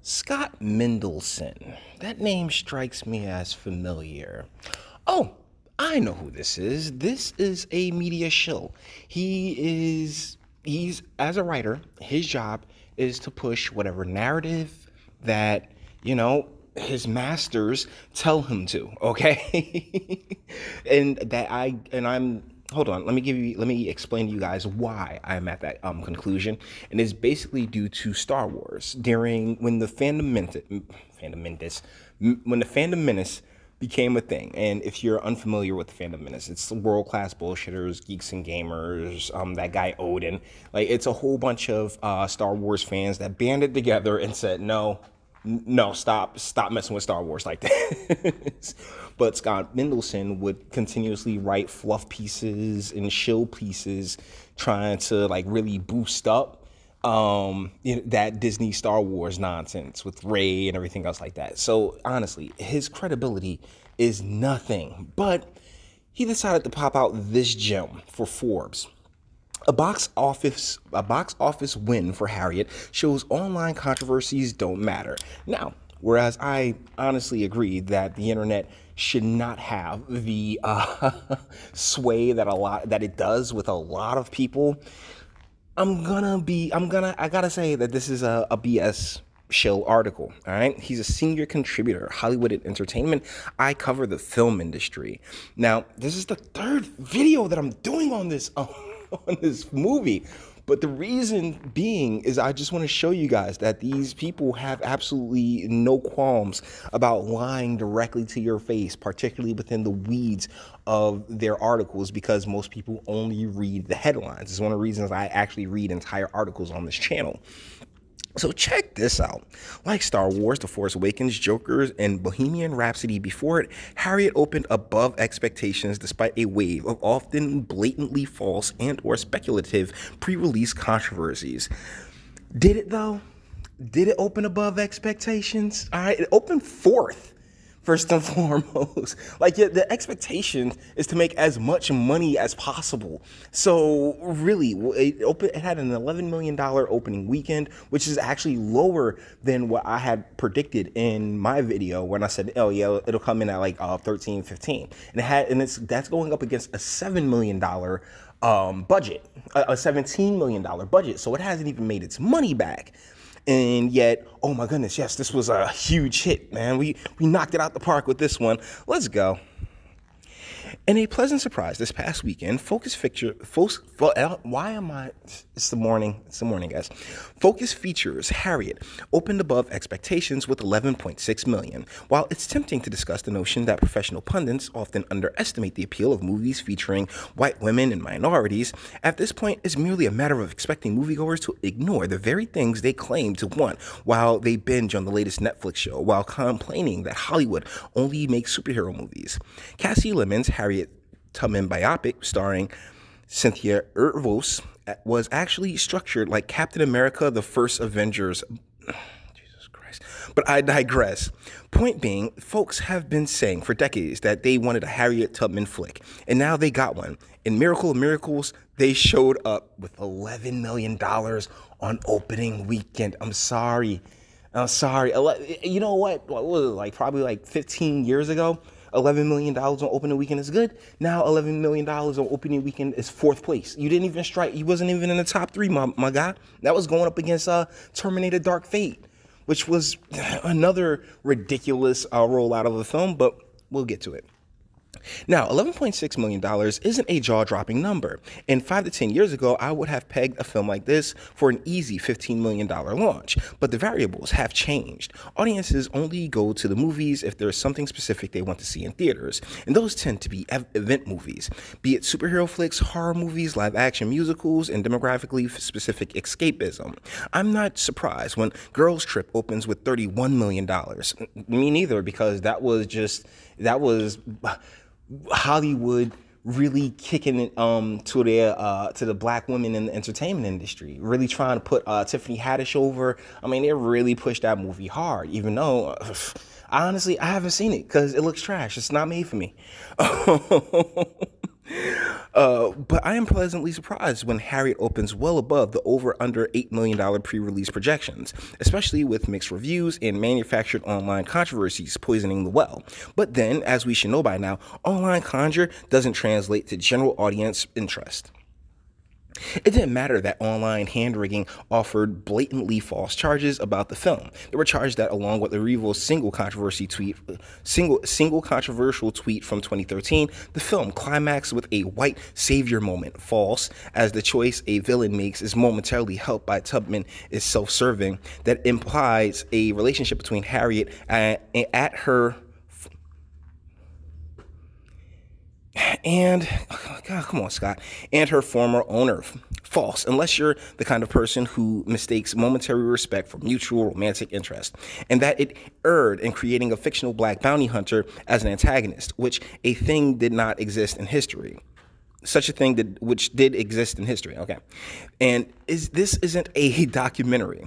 Scott Mendelson. That name strikes me as familiar. Oh, I know who this is. This is a media shill. He's as a writer, his job is to push whatever narrative that, his masters tell him to, okay? I'm hold on, let me explain to you guys why I'm at that conclusion. And it's basically due to Star Wars. During when the fandom menace became a thing. And if you're unfamiliar with the fandom menace, it's the world-class bullshitters, geeks and gamers, that guy Odin. Like, it's a whole bunch of Star Wars fans that banded together and said, no, stop messing with Star Wars like this. But Scott Mendelson would continuously write fluff pieces and shill pieces trying to like really boost up that Disney Star Wars nonsense with Rey and everything else like that. So honestly, his credibility is nothing. But he decided to pop out this gem for Forbes. A box office win for Harriet shows online controversies don't matter. Now, whereas I honestly agree that the internet should not have the sway that it does with a lot of people, I gotta say that this is a BS shill article. All right, he's a senior contributor, Hollywood and Entertainment. I cover the film industry. Now, this is the third video that I'm doing on this movie. But the reason being is I just want to show you guys that these people have absolutely no qualms about lying directly to your face, particularly within the weeds of their articles, because most people only read the headlines. It's one of the reasons I actually read entire articles on this channel. So check this out. Like Star Wars, The Force Awakens, Joker, and Bohemian Rhapsody before it, Harriet opened above expectations despite a wave of often blatantly false and or speculative pre-release controversies. Did it though? Did it open above expectations? All right, it opened fourth. First and foremost, like, yeah, the expectation is to make as much money as possible. So really, it had an $11 million opening weekend, which is actually lower than what I had predicted in my video when I said, oh yeah, it'll come in at like 13, 15. And that's going up against a $7 million budget, a $17 million budget. So it hasn't even made its money back. And yet, oh my goodness, yes, this was a huge hit, man. We knocked it out the park with this one. Let's go. In a pleasant surprise this past weekend, Focus Features Harriet opened above expectations with 11.6 million. While it's tempting to discuss the notion that professional pundits often underestimate the appeal of movies featuring white women and minorities, at this point it's merely a matter of expecting moviegoers to ignore the very things they claim to want while they binge on the latest Netflix show, while complaining that Hollywood only makes superhero movies. Cassie Lemon's Harriet Tubman biopic starring Cynthia Erivo was actually structured like Captain America: The First Avengers. Jesus Christ. But I digress. Point being, folks have been saying for decades that they wanted a Harriet Tubman flick, and now they got one. In Miracle of Miracles, they showed up with $11 million on opening weekend. I'm sorry. You know what? What was it, like probably like 15 years ago? $11 million on opening weekend is good. Now $11 million on opening weekend is fourth place. You didn't even strike. You wasn't even in the top three, my guy. That was going up against Terminator Dark Fate, which was another ridiculous rollout of a film, but we'll get to it. Now, $11.6 million isn't a jaw-dropping number, and 5 to 10 years ago, I would have pegged a film like this for an easy $15 million launch, but the variables have changed. Audiences only go to the movies if there's something specific they want to see in theaters, and those tend to be event movies, be it superhero flicks, horror movies, live-action musicals, and demographically specific escapism. I'm not surprised when Girls Trip opens with $31 million. Me neither, because that was Hollywood really kicking it to the black women in the entertainment industry, really trying to put Tiffany Haddish over. I mean, they really pushed that movie hard, even though honestly I haven't seen it because it looks trash. It's not made for me. But I am pleasantly surprised when Harriet opens well above the over-under $8 million pre-release projections, especially with mixed reviews and manufactured online controversies poisoning the well. But then, as we should know by now, online Conjure doesn't translate to general audience interest. It didn't matter that online hand-rigging offered blatantly false charges about the film. They were charged that, along with the Revo's single controversial tweet from 2013, the film climaxed with a white savior moment. False, as the choice a villain makes is momentarily helped by Tubman is self-serving. That implies a relationship between Harriet at her and God, come on, Scott, and her former owner. False, unless you're the kind of person who mistakes momentary respect for mutual romantic interest, and that it erred in creating a fictional black bounty hunter as an antagonist, which a thing did not exist in history. Such a thing which did exist in history. Okay, and this isn't a documentary.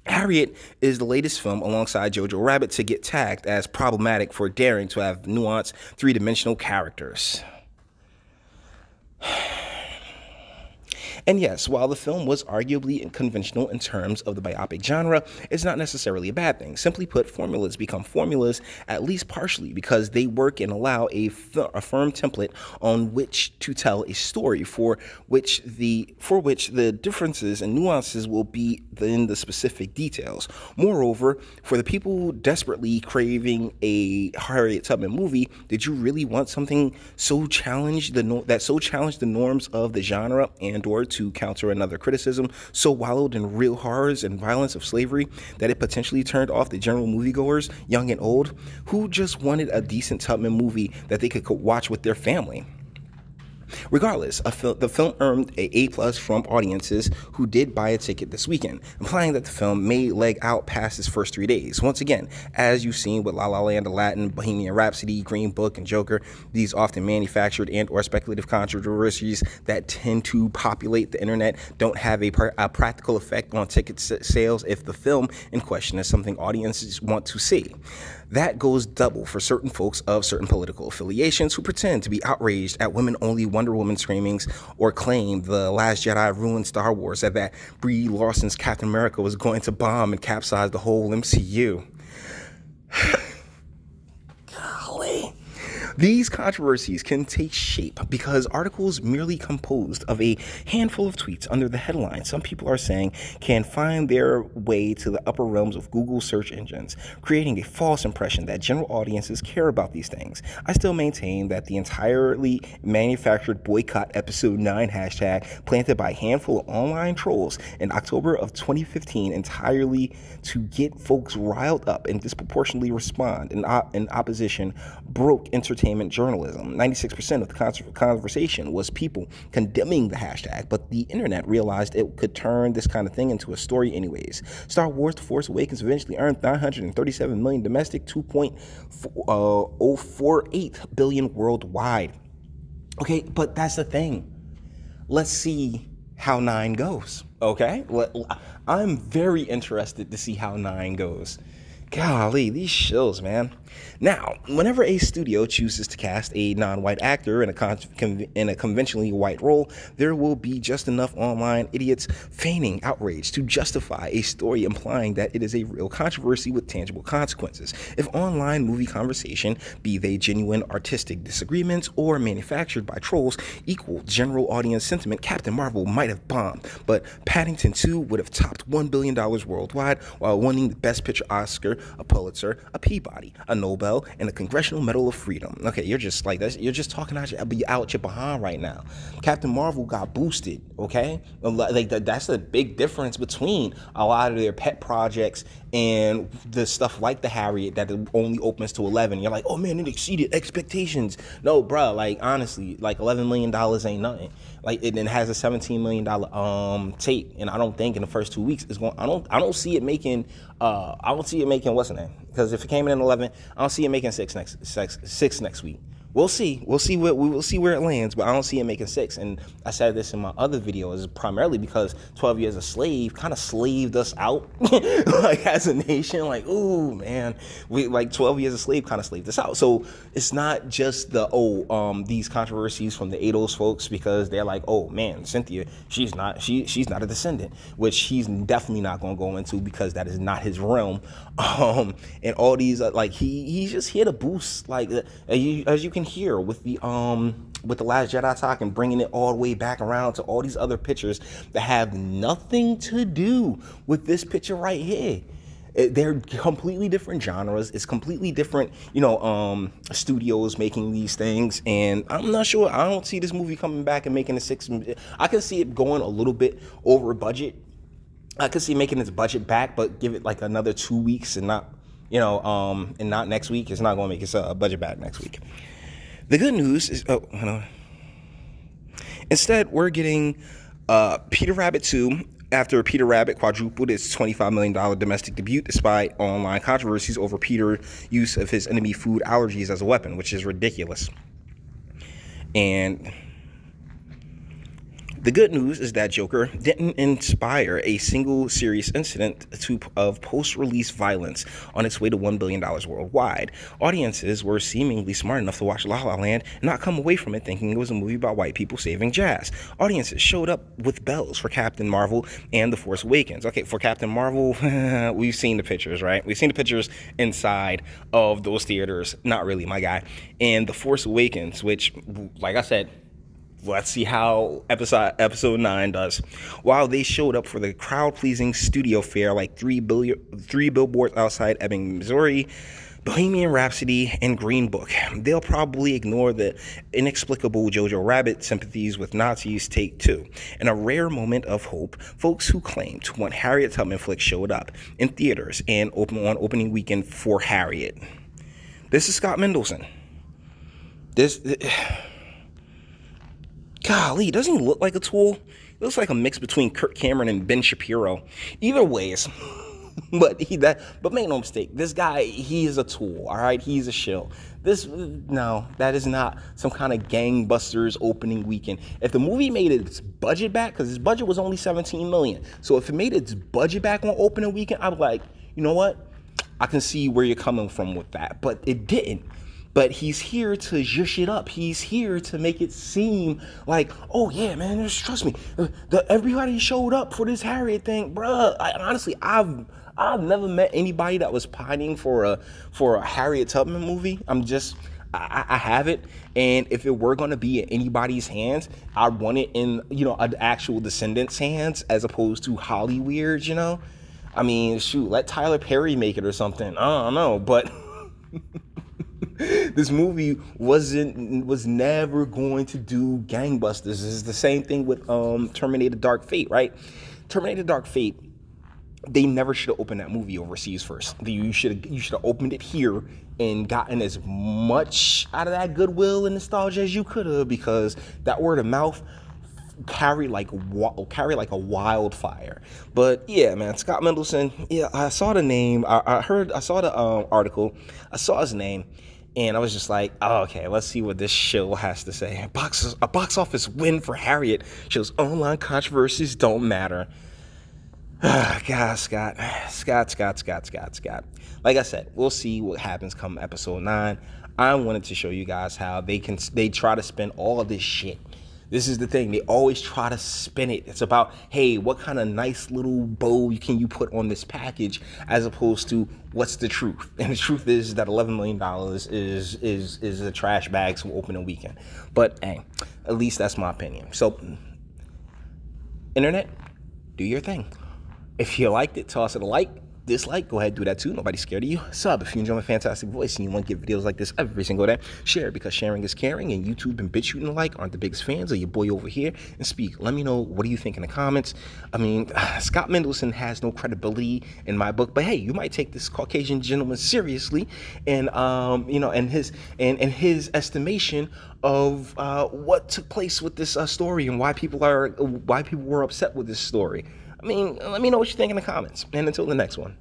Harriet is the latest film alongside Jojo Rabbit to get tagged as problematic for daring to have nuanced, three-dimensional characters. And yes, while the film was arguably conventional in terms of the biopic genre, it's not necessarily a bad thing. Simply put, formulas become formulas, at least partially, because they work and allow a firm template on which to tell a story, for which the differences and nuances will be in the specific details. Moreover, for the people desperately craving a Harriet Tubman movie, did you really want something so challenged the norms of the genre, and/or to counter another criticism so wallowed in real horrors and violence of slavery that it potentially turned off the general moviegoers, young and old, who just wanted a decent Tubman movie that they could watch with their family? Regardless, the film earned an A+ from audiences who did buy a ticket this weekend, implying that the film may leg out past its first 3 days. Once again, as you've seen with La La Land, Aladdin, Bohemian Rhapsody, Green Book, and Joker, these often manufactured and/or speculative controversies that tend to populate the internet don't have a practical effect on ticket sales if the film in question is something audiences want to see. That goes double for certain folks of certain political affiliations who pretend to be outraged at women-only Wonder Woman screamings or claim The Last Jedi ruined Star Wars, that Brie Larson's Captain America was going to bomb and capsize the whole MCU. Golly. These controversies can take shape because articles merely composed of a handful of tweets under the headline some people are saying can find their way to the upper realms of Google search engines, creating a false impression that general audiences care about these things. I still maintain that the entirely manufactured boycott episode 9 hashtag planted by a handful of online trolls in October of 2015 entirely to get folks riled up and disproportionately respond in opposition broke entertainment journalism. 96% of the conversation was people condemning the hashtag, but the internet realized it could turn this kind of thing into a story anyways. Star Wars The Force Awakens eventually earned $937 million domestic, $2.048 billion worldwide. Okay, but that's the thing. Let's see how 9 goes, okay? I'm very interested to see how 9 goes. Golly, these shills, man. Now, whenever a studio chooses to cast a non-white actor in a conventionally white role, there will be just enough online idiots feigning outrage to justify a story implying that it is a real controversy with tangible consequences. If online movie conversation, be they genuine artistic disagreements or manufactured by trolls, equal general audience sentiment, Captain Marvel might have bombed, but Paddington 2 would have topped $1 billion worldwide while winning the Best Picture Oscar, a Pulitzer, a Peabody, a Nobel, and a Congressional Medal of Freedom. Okay, you're just like this. You're just talking out your behind right now. Captain Marvel got boosted. Okay, like that's the big difference between a lot of their pet projects and the stuff like the Harriet that only opens to 11. You're like, oh man, it exceeded expectations. No, bro. Like honestly, like $11 million ain't nothing. Like it has a $17 million tape, and I don't think in the first 2 weeks it's going. I don't see it making. I don't see it making what's the name? Because if it came in at 11, I don't see it making six next week. we'll see. We will see where it lands, but I don't see it making 6. And I said this in my other videos, primarily because 12 Years a Slave kind of slaved us out, like as a nation. Like, ooh man, we like 12 Years a Slave kind of slaved us out. So it's not just the these controversies from the ADOS folks, because they're like, oh man, Cynthia, she's not a descendant, which he's definitely not going to go into because that is not his realm. And all these like he's just here to boost, like as you can hear with the Last Jedi talk, and bringing it all the way back around to all these other pictures that have nothing to do with this picture right here. They're completely different genres. It's completely different, studios making these things. And I'm not sure. I don't see this movie coming back and making a 6. I can see it going a little bit over budget. I could see making its budget back, but give it like another 2 weeks and not, and not next week. It's not going to make its budget back next week. The good news is, instead we're getting Peter Rabbit 2. After Peter Rabbit quadrupled its $25 million domestic debut despite online controversies over Peter's use of his enemy food allergies as a weapon, which is ridiculous. And the good news is that Joker didn't inspire a single serious incident of post-release violence on its way to $1 billion worldwide. Audiences were seemingly smart enough to watch La La Land and not come away from it thinking it was a movie about white people saving jazz. Audiences showed up with bells for Captain Marvel and The Force Awakens. Okay, for Captain Marvel, we've seen the pictures, right? We've seen the pictures inside of those theaters. Not really, my guy. And The Force Awakens, which, like I said, let's see how episode 9 does. While they showed up for the crowd-pleasing studio fare like three billboards outside Ebbing, Missouri, Bohemian Rhapsody, and Green Book, they'll probably ignore the inexplicable Jojo Rabbit sympathies with Nazis take 2. In a rare moment of hope, folks who claimed to want Harriet Tubman flicks showed up in theaters and on opening weekend for Harriet. This is Scott Mendelson. Golly, doesn't he look like a tool? He looks like a mix between Kirk Cameron and Ben Shapiro. Either ways, but make no mistake, this guy, he is a tool. All right, he's a shill. That is not some kind of gangbusters opening weekend. If the movie made its budget back, because its budget was only $17 million, so if it made its budget back on opening weekend, I'm like, you know what? I can see where you're coming from with that, but it didn't. But he's here to zhush it up. He's here to make it seem like, oh yeah, man, just trust me. Everybody showed up for this Harriet thing, bruh. Honestly, I've never met anybody that was pining for a Harriet Tubman movie. I have it, and if it were gonna be in anybody's hands, I want it in an actual descendant's hands as opposed to Hollyweird. I mean, shoot, let Tyler Perry make it or something. I don't know, but. This movie was never going to do gangbusters. It's the same thing with Terminator Dark Fate, right? Terminator Dark Fate, they never should have opened that movie overseas first. You should have opened it here and gotten as much out of that goodwill and nostalgia as you could have, because that word of mouth carry like a wildfire. But yeah, man, Scott Mendelson. Yeah, I saw the name. I saw the article. I saw his name, and I was just like, oh, okay, let's see what this show has to say. A box office win for Harriet shows online controversies don't matter. God, Scott. Like I said, we'll see what happens come episode 9. I wanted to show you guys how they try to spin all of this shit. This is the thing. They always try to spin it. It's about, hey, what kind of nice little bow can you put on this package, as opposed to what's the truth. And the truth is that $11 million is a trash bag from opening weekend. But hey, at least that's my opinion. So, internet, do your thing. If you liked it, toss it a like. Dislike, go ahead, do that too. Nobody's scared of you. Sub if you enjoy my fantastic voice and you want to get videos like this every single day. Share, because sharing is caring, and YouTube and BitChute and the like aren't the biggest fans of your boy over here. And speak. Let me know, what do you think in the comments? I mean, Scott Mendelson has no credibility in my book, but hey, you might take this Caucasian gentleman seriously, and and his estimation of what took place with this story and why people were upset with this story. I mean, let me know what you think in the comments. And until the next one.